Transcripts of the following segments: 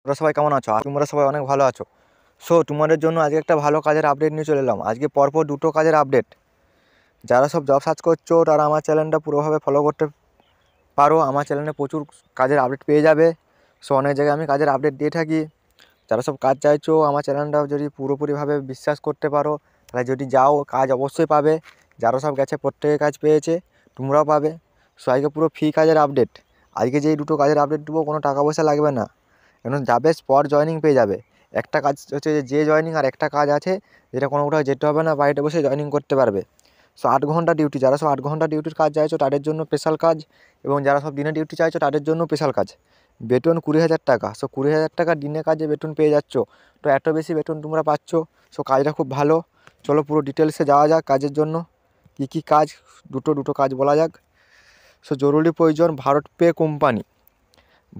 তোমরা সবাই কেমন আছো? তোমরা সবাই অনেক ভালো আছো। তোমাদের জন্য আজকে একটা ভালো কাজের আপডেট নিয়ে চলে এলাম। আজকে পরপর দুটো কাজের আপডেট। যারা সব জব সার্চ করছো তারা আমার চ্যানেলটা পুরোভাবে ফলো করতে পারো। আমার চ্যানেলে প্রচুর কাজের আপডেট পেয়ে যাবে। অনেক জায়গায় আমি কাজের আপডেট দিয়ে থাকি। যারা সব কাজ চাইছো আমার চ্যানেলটা যদি পুরোপুরিভাবে বিশ্বাস করতে পারো, তাহলে যদি যাও কাজ অবশ্যই পাবে। যারা সব গেছে প্রত্যেকে কাজ পেয়েছে, তোমরাও পাবে। আজকে পুরো ফ্রি কাজের আপডেট। আজকে যেই দুটো কাজের আপডেট দেবো কোনো টাকা পয়সা লাগবে না, এখন যাবে স্পট জয়েনিং পেয়ে যাবে। একটা কাজ হচ্ছে যে জয়েনিং, আর একটা কাজ আছে যেটা কোনো কোথাও যেতে হবে না, বাড়িতে বসে জয়েনিং করতে পারবে। 8 ঘন্টা ডিউটি। যারা সব 8 ঘন্টা ডিউটির কাজ চাইছো তাদের জন্য স্পেশাল কাজ, এবং যারা সব দিনে ডিউটি চাইছো তাদের জন্য স্পেশাল কাজ। বেতন 20,000 টাকা। 20,000 টাকা দিনে কাজে বেতন পেয়ে যাচ্ছ। তো এত বেশি বেতন তোমরা পাচ্ছ। কাজটা খুব ভালো। চলো পুরো ডিটেলসে যাওয়া যাক কাজের জন্য। কী কাজ, দুটো কাজ বলা যাক। জরুরি প্রয়োজন Bharat pay company.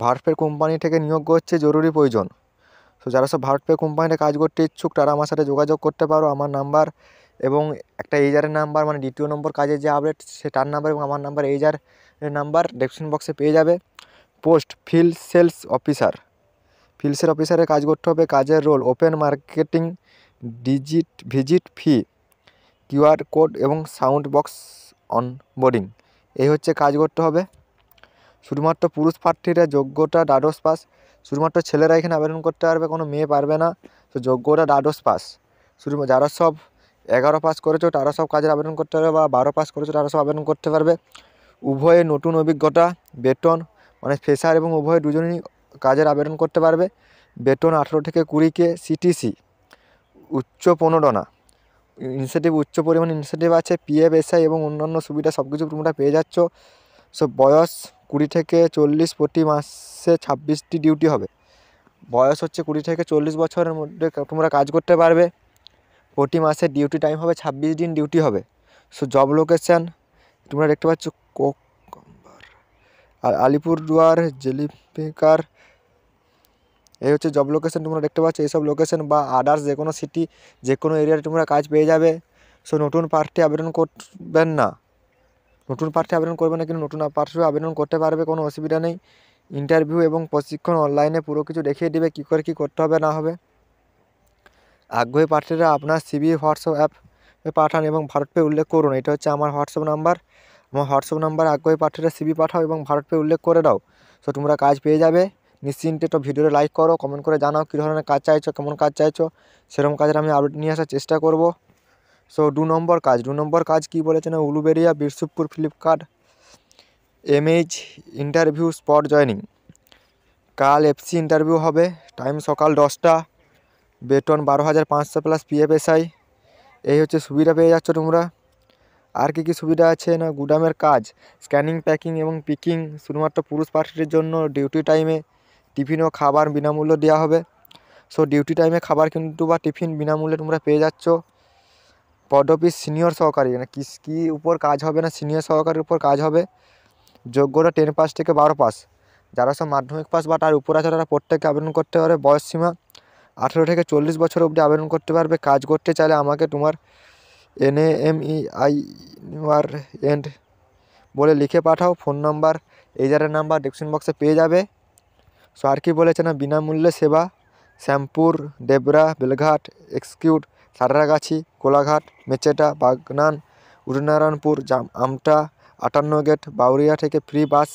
Bharat pay company থেকে নিয়োগ করছে, জরুরি প্রয়োজন। যারা সব ভারত পে কোম্পানিতে কাজ করতে ইচ্ছুক তারা আমার সাথে যোগাযোগ করতে পারো। আমার নাম্বার এবং একটা এইজারের নাম্বার, মানে দ্বিতীয় নম্বর কাজের যে আপডেট তার নাম্বার, এবং আমার নাম্বার এইজারের নাম্বার ডেসক্রিপশন বক্সে পেয়ে যাবে। Post field sales officer. Field sale অফিসারে কাজ করতে হবে। কাজের role open marketing, visit fee, QR code এবং সাউন্ড বক্স অনবোর্ডিং। এই হচ্ছে কাজ করতে হবে। শুধুমাত্র পুরুষ প্রার্থীরা, যোগ্যতা দ্বাদশ পাস। শুধুমাত্র ছেলেরা এখানে আবেদন করতে পারবে, কোনো মেয়ে পারবে না। যোগ্যতা দ্বাদশ পাস। যারা সব 11 পাস করেছো তারা সব কাজের আবেদন করতে পারবে, বা 12 পাস করেছো তারা সব আবেদন করতে পারবে। উভয়ে নতুন অভিজ্ঞতা। বেতন মানে ফ্রেশার এবং উভয় দুজনেই কাজের আবেদন করতে পারবে। বেতন 18 থেকে 20K সিটিসি। উচ্চ প্রণোদনা, ইনসেন্টিভ, উচ্চ পরিমাণে ইনসেন্টিভ আছে। পিএফ, এসআই এবং অন্যান্য সুবিধা সব কিছু তোমরা পেয়ে যাচ্ছ। বয়স 20 থেকে 40। প্রতি মাসে 26টি ডিউটি হবে। বয়স হচ্ছে 20 থেকে 40 বছরের মধ্যে তোমরা কাজ করতে পারবে। প্রতি মাসে ডিউটি টাইম হবে 26 দিন ডিউটি হবে। জব লোকেশান তোমরা দেখতে পাচ্ছ আর আলিপুরদুয়ার, জেলিপেকার। এই হচ্ছে জব লোকেশান তোমরা দেখতে পাচ্ছ। এইসব লোকেশান বা আদার্স যে কোনো সিটি, যে কোনো এরিয়াতে তোমরা কাজ পেয়ে যাবে। নতুন প্রার্থী আবেদন করবেন না। নতুন প্রার্থী আবেদন করবে না, কিন্তু নতুন প্রার্থী আবেদন করতে পারবে, কোনো অসুবিধা নেই। ইন্টারভিউ এবং প্রশিক্ষণ অনলাইনে পুরো কিছু দেখিয়ে দেবে কী করে কী করতে হবে না হবে। আগ্রহী প্রার্থীরা আপনার সিভি হোয়াটসঅ্যাপে পাঠান এবং ভারত পে উল্লেখ করুন। এটা হচ্ছে আমার হোয়াটসঅ্যাপ নাম্বার। আমার হোয়াটসঅ্যাপ নাম্বার আগ্রহী প্রার্থীরা সিভি পাঠাও এবং ভারত পে উল্লেখ করে দাও। তোমরা কাজ পেয়ে যাবে নিশ্চিন্তে। তো ভিডিওতে লাইক করো, কমেন্ট করে জানাও কী ধরনের কাজ চাইছো, কেমন কাজ চাইছো। সেরকম কাজের আমি আপডেট নিয়ে আসার চেষ্টা করব। 2 নম্বর কাজ কী বলেছে না, Uluberia, Birsupur, Flipkart MH interview spot joining. কাল এফসি ইন্টারভিউ হবে। টাইম সকাল 10টা। বেতন 12,500 প্লাস পিএফ, এসআই। এই হচ্ছে সুবিধা পেয়ে যাচ্ছ তোমরা। আর কী সুবিধা আছে না, গুদামের কাজ, স্ক্যানিং, প্যাকিং এবং পিকিং। শুধুমাত্র পুরুষ প্রার্থীদের জন্য ডিউটি টাইমে টিফিন ও খাবার বিনামূল্যে দেওয়া হবে। ডিউটি টাইমে খাবার কিন্তু বা টিফিন বিনামূল্যে তোমরা পেয়ে যাচ্ছ। পদবি সিনিয়র সহকারী, না কী উপর কাজ হবে না, সিনিয়র সহকারীর উপর কাজ হবে। যোগ্যতা 10 পাস থেকে 12 পাস। যারা সব মাধ্যমিক পাস বা তার উপর আছে তারা প্রত্যেককে আবেদন করতে পারবে। বয়স সীমা 18 থেকে 40 বছর অবধি আবেদন করতে পারবে। কাজ করতে চাইলে আমাকে তোমার NAMEINUREND বলে লিখে পাঠাও। ফোন নাম্বার এইজারের নাম্বার ডেসক্রিপশন বক্সে পেয়ে যাবে। আর কি বলেছে না, বিনামূল্যে সেবা। শ্যামপুর, দেবরা, বেলঘাট, এক্সিকিউট, সাঁতরাগাছি, কোলাঘাট, মেচেটা, বাগনান, উদয়নারায়ণপুর, আমটা, 58 গেট, বাউরিয়া থেকে ফ্রি বাস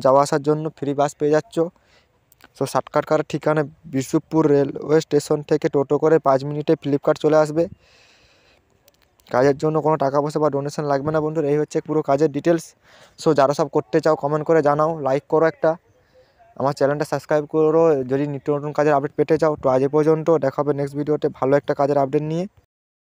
যাওয়া আসার জন্য ফ্রি বাস পেয়ে যাচ্ছ। শর্টকাট করার ঠিকানা বিরসুপুর রেলওয়ে স্টেশন থেকে টোটো করে 5 মিনিটে ফ্লিপকার্ট চলে আসবে। কাজের জন্য কোনো টাকা পয়সা বা ডোনেশন লাগবে না বন্ধুরা। এই হচ্ছে পুরো কাজের ডিটেলস। যারা সব করতে চাও কমেন্ট করে জানাও, লাইক করো একটা, আমার চ্যানেলটা সাবস্ক্রাইব করো যদি নিত্য নতুন কাজের আপডেট পেতে চাও। তো আজ পর্যন্ত, দেখা হবে নেক্সট ভিডিওতে ভালো একটা কাজের আপডেট নিয়ে।